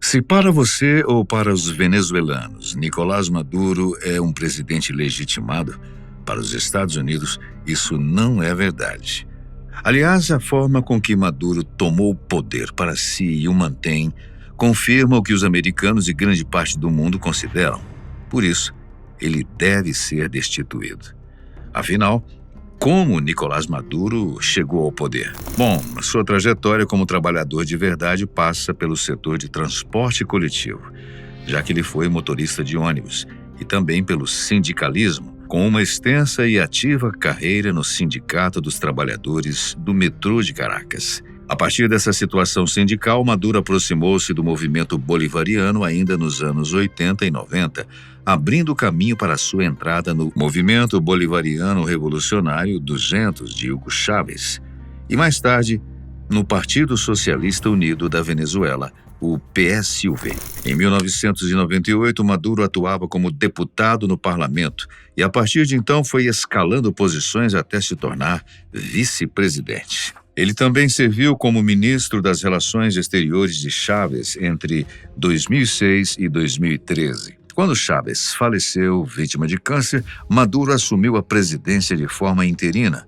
Se para você ou para os venezuelanos, Nicolás Maduro é um presidente legitimado, para os Estados Unidos isso não é verdade. Aliás, a forma com que Maduro tomou o poder para si e o mantém confirma o que os americanos e grande parte do mundo consideram. Por isso, ele deve ser destituído. Afinal, como Nicolás Maduro chegou ao poder? Bom, sua trajetória como trabalhador de verdade passa pelo setor de transporte coletivo, já que ele foi motorista de ônibus, e também pelo sindicalismo, com uma extensa e ativa carreira no Sindicato dos Trabalhadores do Metrô de Caracas. A partir dessa situação sindical, Maduro aproximou-se do movimento bolivariano ainda nos anos 80 e 90, abrindo caminho para sua entrada no Movimento Bolivariano Revolucionário 200 de Hugo Chávez e, mais tarde, no Partido Socialista Unido da Venezuela, o PSUV. Em 1998, Maduro atuava como deputado no parlamento e, a partir de então, foi escalando posições até se tornar vice-presidente. Ele também serviu como ministro das Relações Exteriores de Chávez entre 2006 e 2013. Quando Chávez faleceu, vítima de câncer, Maduro assumiu a presidência de forma interina.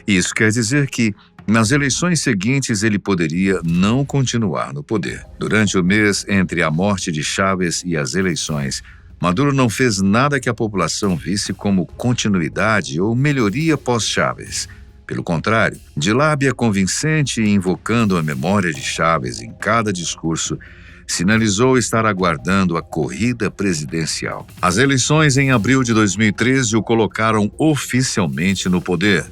Isso quer dizer que, nas eleições seguintes, ele poderia não continuar no poder. Durante o mês entre a morte de Chávez e as eleições, Maduro não fez nada que a população visse como continuidade ou melhoria pós-Chávez. Pelo contrário, de lábia convincente e invocando a memória de Chávez em cada discurso, sinalizou estar aguardando a corrida presidencial. As eleições em abril de 2013 o colocaram oficialmente no poder.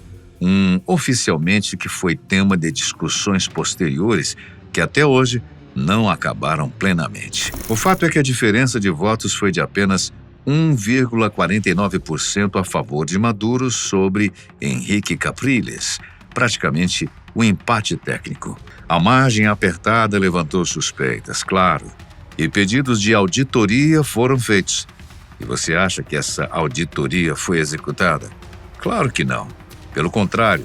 Oficialmente que foi tema de discussões posteriores que até hoje não acabaram plenamente. O fato é que a diferença de votos foi de apenas 1,49% a favor de Maduro sobre Henrique Capriles, praticamente um empate técnico. A margem apertada levantou suspeitas, claro, e pedidos de auditoria foram feitos. E você acha que essa auditoria foi executada? Claro que não. Pelo contrário,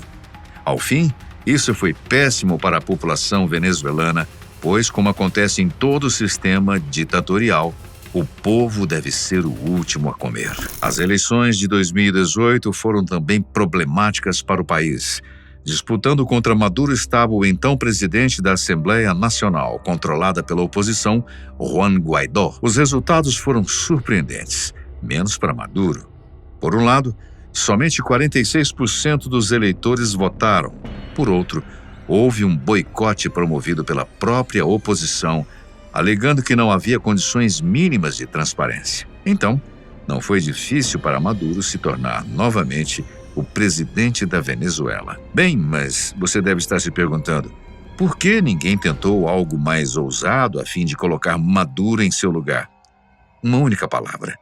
ao fim, isso foi péssimo para a população venezuelana, pois, como acontece em todo sistema ditatorial, o povo deve ser o último a comer. As eleições de 2018 foram também problemáticas para o país. Disputando contra Maduro estava o então presidente da Assembleia Nacional, controlada pela oposição, Juan Guaidó. Os resultados foram surpreendentes, menos para Maduro. Por um lado, somente 46% dos eleitores votaram. Por outro, houve um boicote promovido pela própria oposição, alegando que não havia condições mínimas de transparência. Então, não foi difícil para Maduro se tornar novamente o presidente da Venezuela. Bem, mas você deve estar se perguntando, por que ninguém tentou algo mais ousado a fim de colocar Maduro em seu lugar? Uma única palavra: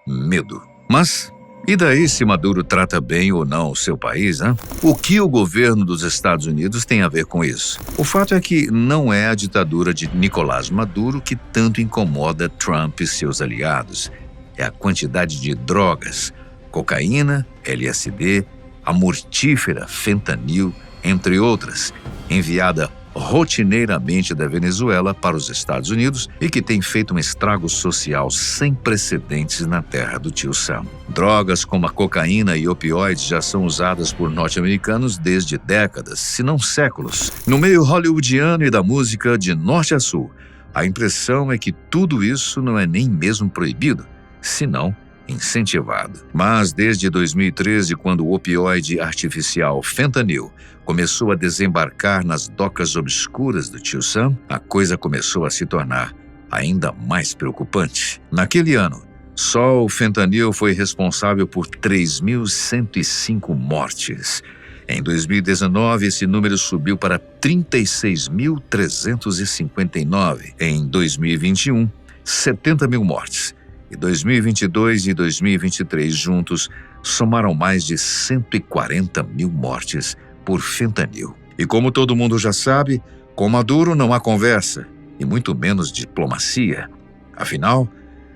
medo. Mas e daí se Maduro trata bem ou não o seu país, hein? O que o governo dos Estados Unidos tem a ver com isso? O fato é que não é a ditadura de Nicolás Maduro que tanto incomoda Trump e seus aliados. É a quantidade de drogas, cocaína, LSD, a mortífera fentanil, entre outras, enviada rotineiramente da Venezuela para os Estados Unidos e que tem feito um estrago social sem precedentes na terra do tio Sam. Drogas como a cocaína e opioides já são usadas por norte-americanos desde décadas, se não séculos. No meio hollywoodiano e da música de norte a sul, a impressão é que tudo isso não é nem mesmo proibido, senão incentivado. Mas desde 2013, quando o opioide artificial fentanil começou a desembarcar nas docas obscuras do tio Sam, a coisa começou a se tornar ainda mais preocupante. Naquele ano, só o fentanil foi responsável por 3.105 mortes. Em 2019, esse número subiu para 36.359. Em 2021, 70 mil mortes. E 2022 e 2023 juntos somaram mais de 140 mil mortes por fentanil. E como todo mundo já sabe, com Maduro não há conversa, e muito menos diplomacia. Afinal,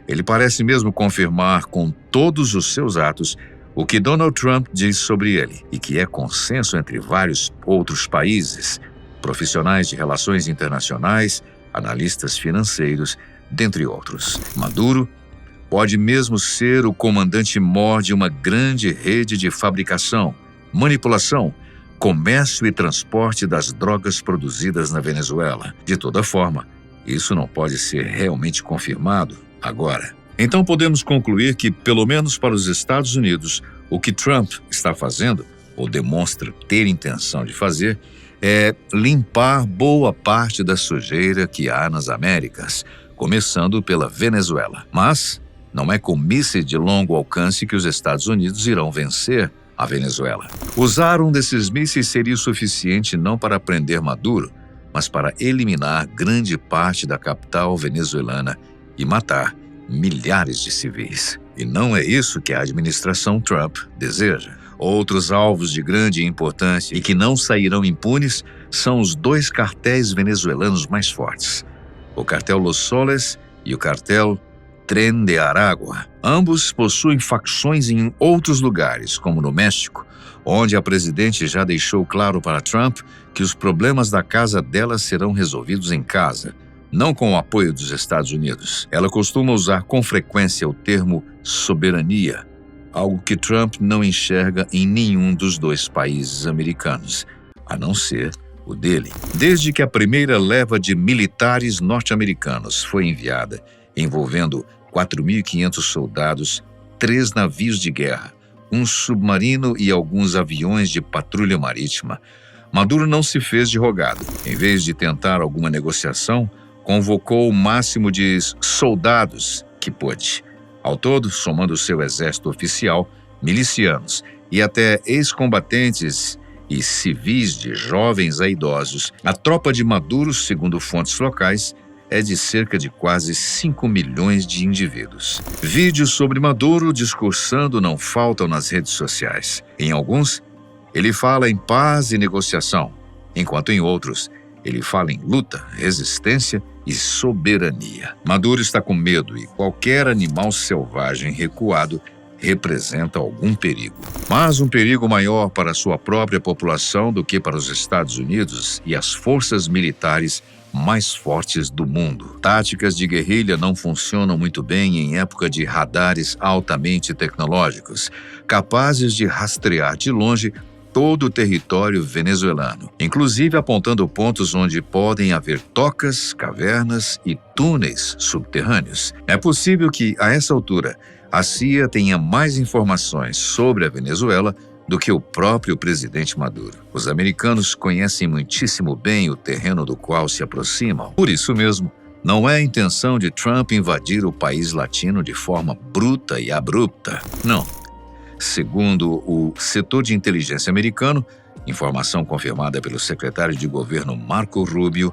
ele parece mesmo confirmar com todos os seus atos o que Donald Trump diz sobre ele, e que é consenso entre vários outros países, profissionais de relações internacionais, analistas financeiros, dentre outros. Maduro pode mesmo ser o comandante-mor de uma grande rede de fabricação, manipulação, comércio e transporte das drogas produzidas na Venezuela. De toda forma, isso não pode ser realmente confirmado agora. Então podemos concluir que, pelo menos para os Estados Unidos, o que Trump está fazendo, ou demonstra ter intenção de fazer, é limpar boa parte da sujeira que há nas Américas, começando pela Venezuela. Mas não é com mísseis de longo alcance que os Estados Unidos irão vencer a Venezuela. Usar um desses mísseis seria o suficiente não para prender Maduro, mas para eliminar grande parte da capital venezuelana e matar milhares de civis. E não é isso que a administração Trump deseja. Outros alvos de grande importância e que não sairão impunes são os dois cartéis venezuelanos mais fortes, o cartel Los Soles e o cartel Tren de Aragua. Ambos possuem facções em outros lugares, como no México, onde a presidente já deixou claro para Trump que os problemas da casa dela serão resolvidos em casa, não com o apoio dos Estados Unidos. Ela costuma usar com frequência o termo soberania, algo que Trump não enxerga em nenhum dos dois países americanos, a não ser o dele. Desde que a primeira leva de militares norte-americanos foi enviada, envolvendo 4.500 soldados, 3 navios de guerra, um submarino e alguns aviões de patrulha marítima, Maduro não se fez de rogado. Em vez de tentar alguma negociação, convocou o máximo de soldados que pôde. Ao todo, somando seu exército oficial, milicianos e até ex-combatentes e civis de jovens a idosos, a tropa de Maduro, segundo fontes locais, é de cerca de quase 5 milhões de indivíduos. Vídeos sobre Maduro discursando não faltam nas redes sociais. Em alguns, ele fala em paz e negociação, enquanto em outros, ele fala em luta, resistência e soberania. Maduro está com medo e qualquer animal selvagem recuado representa algum perigo. Mas um perigo maior para sua própria população do que para os Estados Unidos e as forças militares mais fortes do mundo. Táticas de guerrilha não funcionam muito bem em época de radares altamente tecnológicos, capazes de rastrear de longe todo o território venezuelano, inclusive apontando pontos onde podem haver tocas, cavernas e túneis subterrâneos. É possível que, a essa altura, a CIA tenha mais informações sobre a Venezuela do que o próprio presidente Maduro. Os americanos conhecem muitíssimo bem o terreno do qual se aproximam. Por isso mesmo, não é a intenção de Trump invadir o país latino de forma bruta e abrupta. Não. Segundo o setor de inteligência americano, informação confirmada pelo secretário de governo Marco Rubio,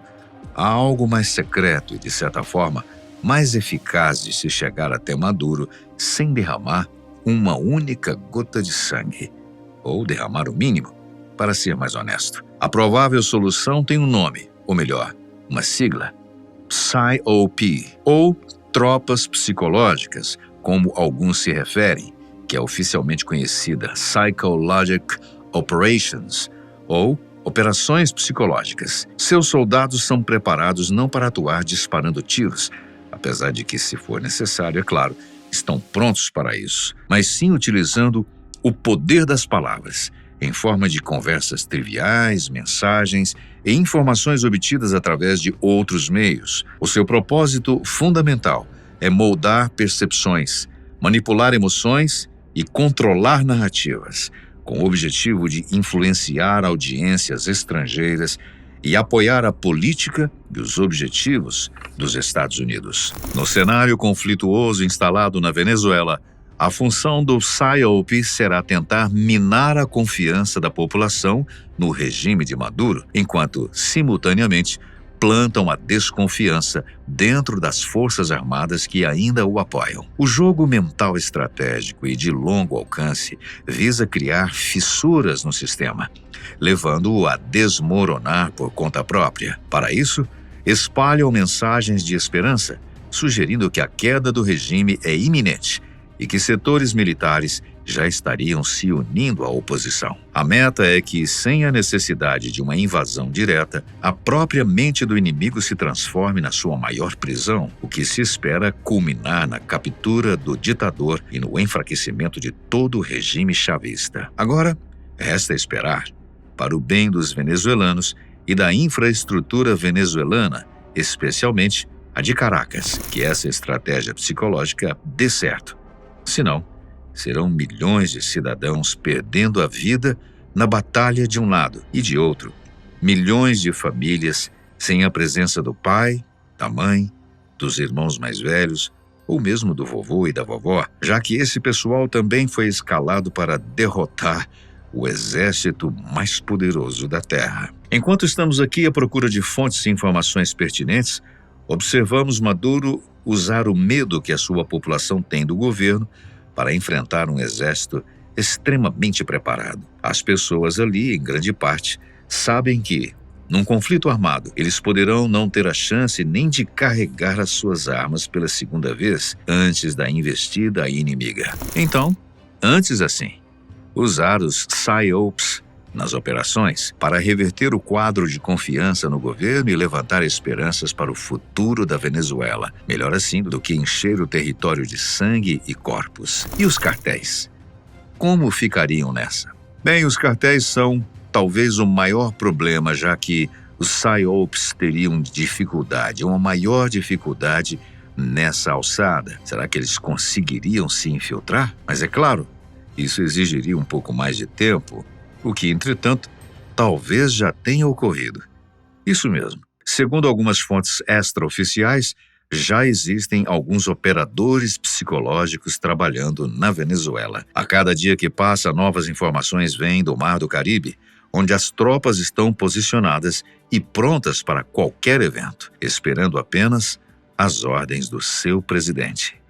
há algo mais secreto e, de certa forma, mais eficaz de se chegar até Maduro sem derramar uma única gota de sangue, ou derramar o mínimo, para ser mais honesto. A provável solução tem um nome, ou melhor, uma sigla, PSYOP, ou Tropas Psicológicas, como alguns se referem, que é oficialmente conhecida Psychologic Operations, ou Operações Psicológicas. Seus soldados são preparados não para atuar disparando tiros, apesar de que, se for necessário, é claro, estão prontos para isso, mas sim utilizando o poder das palavras, em forma de conversas triviais, mensagens e informações obtidas através de outros meios. O seu propósito fundamental é moldar percepções, manipular emoções e controlar narrativas, com o objetivo de influenciar audiências estrangeiras e apoiar a política e os objetivos dos Estados Unidos. No cenário conflituoso instalado na Venezuela, a função do PSYOP será tentar minar a confiança da população no regime de Maduro, enquanto, simultaneamente, plantam a desconfiança dentro das forças armadas que ainda o apoiam. O jogo mental estratégico e de longo alcance visa criar fissuras no sistema, levando-o a desmoronar por conta própria. Para isso, espalham mensagens de esperança, sugerindo que a queda do regime é iminente e que setores militares já estariam se unindo à oposição. A meta é que, sem a necessidade de uma invasão direta, a própria mente do inimigo se transforme na sua maior prisão, o que se espera culminar na captura do ditador e no enfraquecimento de todo o regime chavista. Agora, resta esperar, para o bem dos venezuelanos e da infraestrutura venezuelana, especialmente a de Caracas, que essa estratégia psicológica dê certo. Senão, serão milhões de cidadãos perdendo a vida na batalha de um lado e de outro, milhões de famílias sem a presença do pai, da mãe, dos irmãos mais velhos ou mesmo do vovô e da vovó, já que esse pessoal também foi escalado para derrotar o exército mais poderoso da Terra. Enquanto estamos aqui à procura de fontes e informações pertinentes, observamos Maduro usar o medo que a sua população tem do governo para enfrentar um exército extremamente preparado. As pessoas ali, em grande parte, sabem que, num conflito armado, eles poderão não ter a chance nem de carregar as suas armas pela segunda vez antes da investida inimiga. Então, antes assim, usar os PSYOPs nas operações para reverter o quadro de confiança no governo e levantar esperanças para o futuro da Venezuela. Melhor assim do que encher o território de sangue e corpos. E os cartéis? Como ficariam nessa? Bem, os cartéis são talvez o maior problema, já que os PSYOPs teriam dificuldade, uma maior dificuldade nessa alçada. Será que eles conseguiriam se infiltrar? Mas é claro, isso exigiria um pouco mais de tempo, o que, entretanto, talvez já tenha ocorrido. Isso mesmo. Segundo algumas fontes extraoficiais, já existem alguns operadores psicológicos trabalhando na Venezuela. A cada dia que passa, novas informações vêm do Mar do Caribe, onde as tropas estão posicionadas e prontas para qualquer evento, esperando apenas as ordens do seu presidente.